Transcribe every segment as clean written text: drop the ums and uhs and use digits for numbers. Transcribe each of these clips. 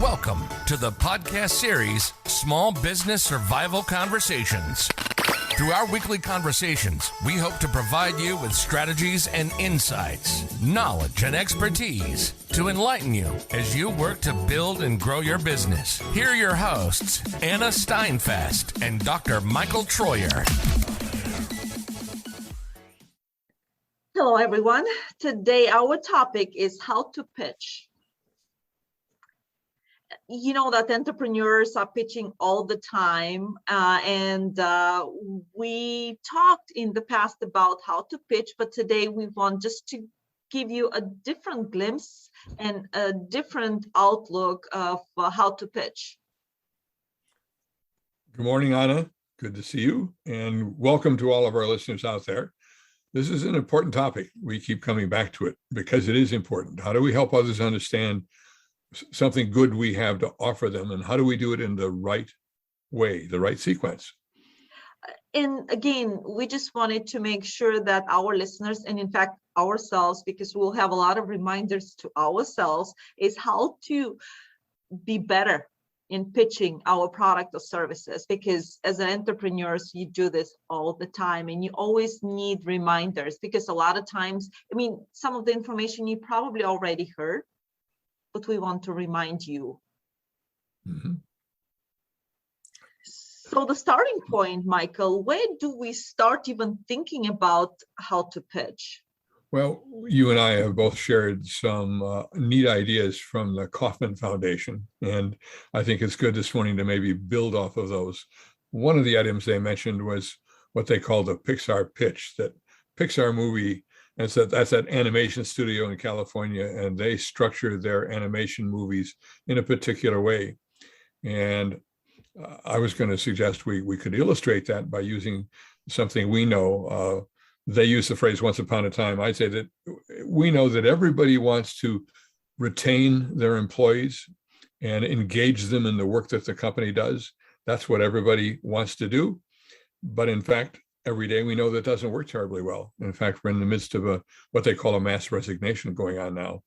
Welcome to the podcast series, Small Business Survival Conversations. Through our weekly conversations, we hope to provide you with strategies and insights, knowledge and expertise to enlighten you as you work to build and grow your business. Here are your hosts, Anna Steinfest and Dr. Michael Troyer. Hello, everyone. Today, our topic is how to pitch. You know that entrepreneurs are pitching all the time, and we talked in the past about how to pitch, but today we want just to give you a different glimpse and a different outlook of how to pitch. Good morning, Anna. Good to see you, and welcome to all of our listeners out there. This is an important topic. We keep coming back to it because it is important. How do we help others understand something good we have to offer them, and how do we do it in the right way, the right sequence? And again, we just wanted to make sure that our listeners, and in fact ourselves, because we'll have a lot of reminders to ourselves, is how to be better in pitching our product or services, because as an entrepreneurs, you do this all the time and you always need reminders, because a lot of times, some of the information you probably already heard, but we want to remind you. Mm-hmm. So the starting point, Michael, where do we start even thinking about how to pitch? Well, you and I have both shared some neat ideas from the Kauffman Foundation, and I think it's good this morning to maybe build off of those. One of the items they mentioned was what they call the Pixar pitch, that Pixar movie. And so that's that animation studio in California, and they structure their animation movies in a particular way. And I was going to suggest we could illustrate that by using something we know. They use the phrase once upon a time. I'd say that we know that everybody wants to retain their employees and engage them in the work that the company does. That's what everybody wants to do. But in fact, every day we know that doesn't work terribly well. In fact, we're in the midst of what they call a mass resignation going on now.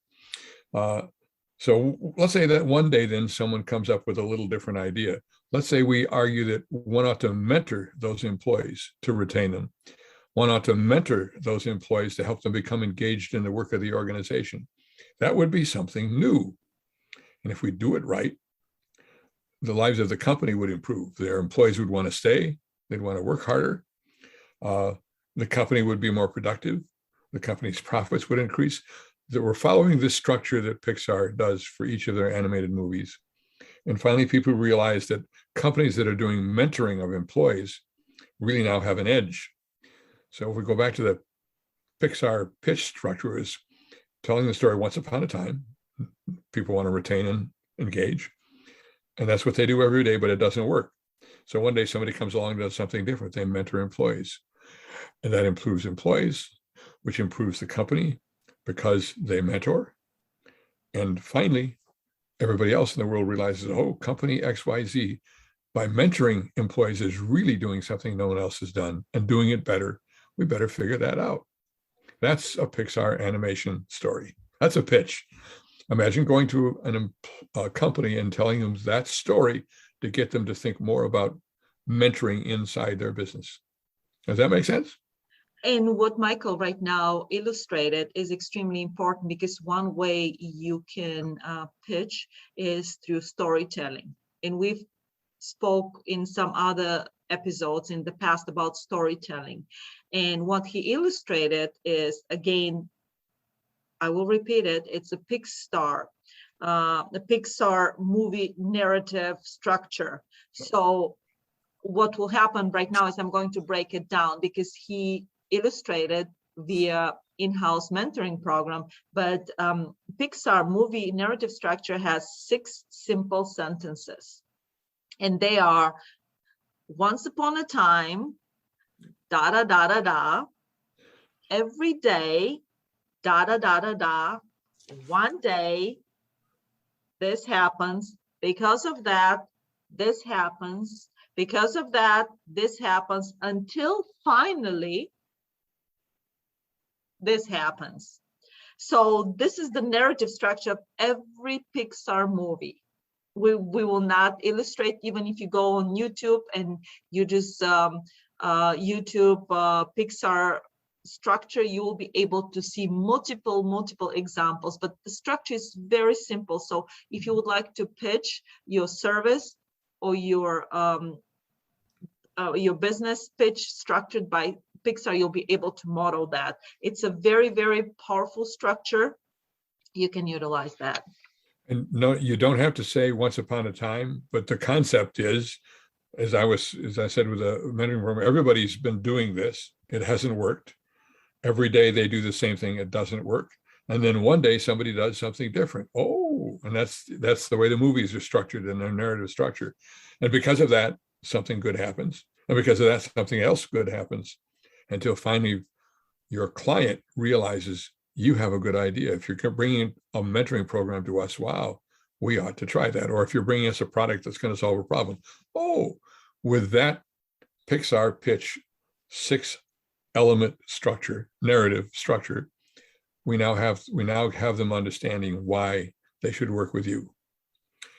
So let's say that one day then someone comes up with a little different idea. Let's say we argue that one ought to mentor those employees to retain them. One ought to mentor those employees to help them become engaged in the work of the organization. That would be something new. And if we do it right, the lives of the company would improve. Their employees would want to stay. They'd want to work harder. The company would be more productive. The company's profits would increase. That we're following this structure that Pixar does for each of their animated movies. And finally, people realize that companies that are doing mentoring of employees really now have an edge. So if we go back to the Pixar pitch structure, is telling the story once upon a time. People want to retain and engage. And that's what they do every day, but it doesn't work. So one day somebody comes along and does something different. They mentor employees. And that improves employees, which improves the company because they mentor. And finally, everybody else in the world realizes, oh, company XYZ, by mentoring employees, is really doing something no one else has done and doing it better. We better figure that out. That's a Pixar animation story. That's a pitch. Imagine going to a company and telling them that story to get them to think more about mentoring inside their business. Does that make sense? And what Michael right now illustrated is extremely important, because one way you can pitch is through storytelling. And we've spoke in some other episodes in the past about storytelling. And what he illustrated is, again, I will repeat it, it's a the Pixar movie narrative structure. So what will happen right now is I'm going to break it down, because he illustrated via in-house mentoring program, but Pixar movie narrative structure has 6 simple sentences, and they are: once upon a time, da da da da da, every day, da da da da da, one day, this happens, because of that, this happens, because of that, this happens, until finally this happens. So this is the narrative structure of every Pixar movie. we will not illustrate. Even if you go on YouTube and you just YouTube Pixar structure, you will be able to see multiple examples, but the structure is very simple. So if you would like to pitch your service or your business pitch structured by Pixar, you'll be able to model that. It's a very, very powerful structure. You can utilize that. And no, you don't have to say once upon a time, but the concept is, as I said with the mentoring program, everybody's been doing this. It hasn't worked. Every day they do the same thing. It doesn't work. And then one day somebody does something different. Oh, and that's the way the movies are structured in their narrative structure. And because of that, something good happens. And because of that, something else good happens, until finally your client realizes you have a good idea. If you're bringing a mentoring program to us, wow, we ought to try that. Or if you're bringing us a product that's going to solve a problem, oh, with that Pixar pitch 6-element structure, narrative structure, we now have them understanding why they should work with you.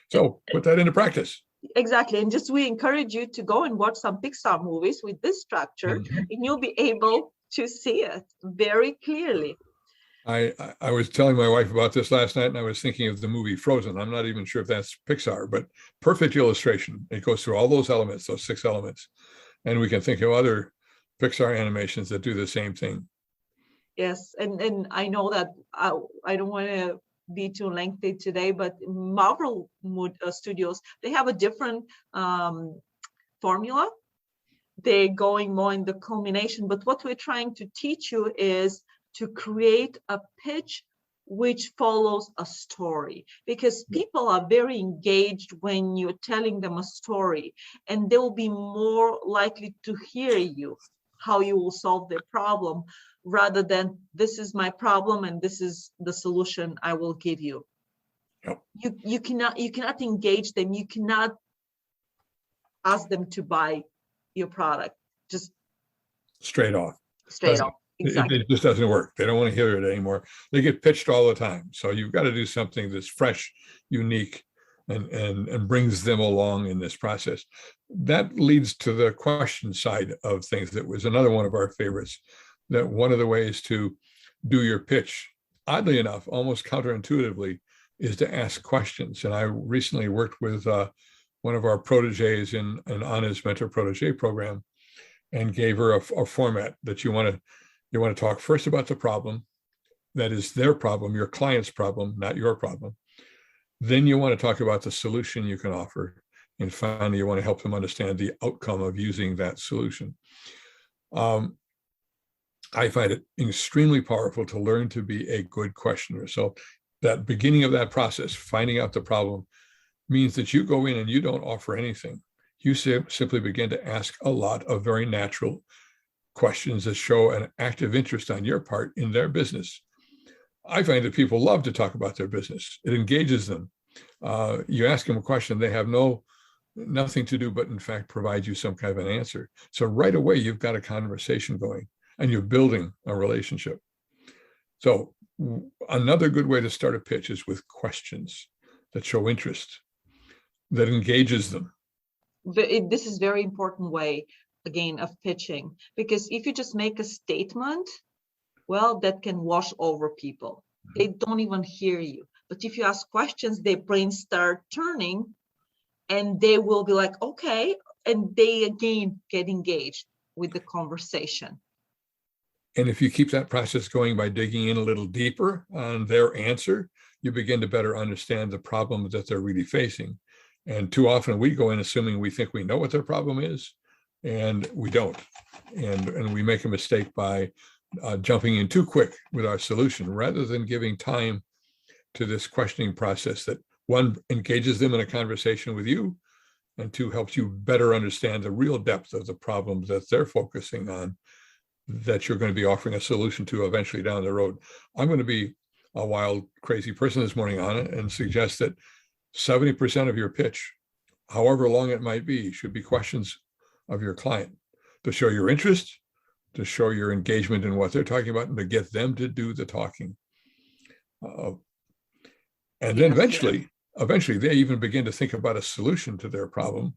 So put that into practice. Exactly. And just we encourage you to go and watch some Pixar movies with this structure, and you'll be able to see it very clearly. I was telling my wife about this last night, and I was thinking of the movie Frozen. I'm not even sure if that's Pixar, but perfect illustration. It goes through all those elements, those 6 elements. And we can think of other Pixar animations that do the same thing. Yes. And I know that I don't want to be too lengthy today, but Marvel Studios, they have a different formula. They're going more in the culmination, but what we're trying to teach you is to create a pitch which follows a story, because people are very engaged when you're telling them a story, and they will be more likely to hear you, how you will solve their problem, rather than this is my problem and this is the solution I will give you. Yep. You cannot engage them. You cannot ask them to buy your product just straight off. Exactly. It just doesn't work. They don't want to hear it anymore. They get pitched all the time. So you've got to do something that's fresh, unique, and brings them along in this process. That leads to the question side of things. That was another one of our favorites. That one of the ways to do your pitch, oddly enough, almost counterintuitively, is to ask questions. And I recently worked with one of our proteges in Anna's mentor protege program, and gave her a format that you want to talk first about the problem, that is their problem, your client's problem, not your problem. Then you want to talk about the solution you can offer. And finally, you want to help them understand the outcome of using that solution. I find it extremely powerful to learn to be a good questioner. So that beginning of that process, finding out the problem, means that you go in and you don't offer anything. You simply begin to ask a lot of very natural questions that show an active interest on your part in their business. I find that people love to talk about their business. It engages them. You ask them a question, they have nothing to do but in fact provide you some kind of an answer. So right away, you've got a conversation going and you're building a relationship. So another good way to start a pitch is with questions that show interest, that engages them. This is very important way, again, of pitching, because if you just make a statement, well, that can wash over people. They don't even hear you. But if you ask questions, their brains start turning and they will be like, okay, and they again get engaged with the conversation. And if you keep that process going by digging in a little deeper on their answer, you begin to better understand the problem that they're really facing. And too often we go in assuming we think we know what their problem is, and we don't. And we make a mistake by jumping in too quick with our solution, rather than giving time to this questioning process that, one, engages them in a conversation with you, and two, helps you better understand the real depth of the problems that they're focusing on, that you're going to be offering a solution to eventually down the road. I'm going to be a wild, crazy person this morning, Anna, and suggest that 70% of your pitch, however long it might be, should be questions of your client to show your interest, to show your engagement in what they're talking about, and to get them to do the talking. And then eventually, eventually they even begin to think about a solution to their problem.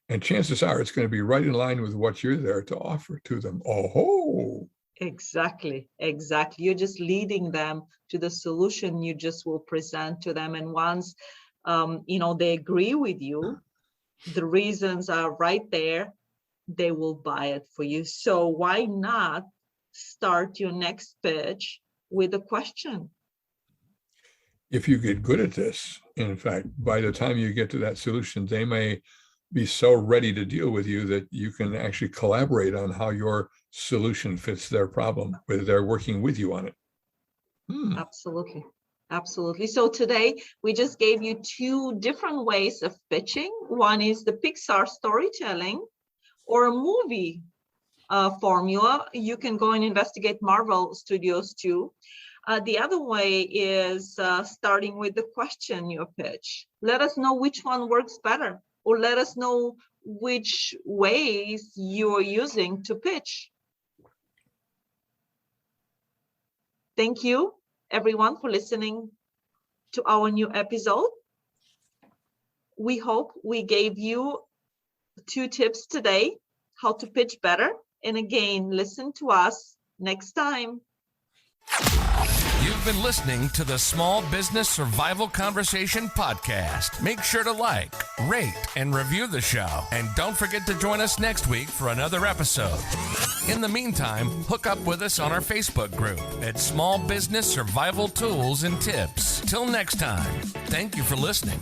And chances are it's going to be right in line with what you're there to offer to them. Oh, exactly. You're just leading them to the solution you just will present to them. And once, they agree with you, the reasons are right there, they will buy it for you. So why not start your next pitch with a question? If you get good at this, in fact, by the time you get to that solution, they may be so ready to deal with you that you can actually collaborate on how your solution fits their problem, whether they're working with you on it. Absolutely. So today we just gave you two different ways of pitching. One is the Pixar storytelling or a movie formula. You can go and investigate Marvel Studios too. The other way is starting with the question you pitch. Let us know which one works better, or let us know which ways you are using to pitch. Thank you, everyone, for listening to our new episode. We hope we gave you 2 tips today, how to pitch better. And again, listen to us next time. You've been listening to the Small Business Survival Conversation podcast. Make sure to like, rate, and review the show. And don't forget to join us next week for another episode. In the meantime, hook up with us on our Facebook group at Small Business Survival Tools and Tips. Till next time, thank you for listening.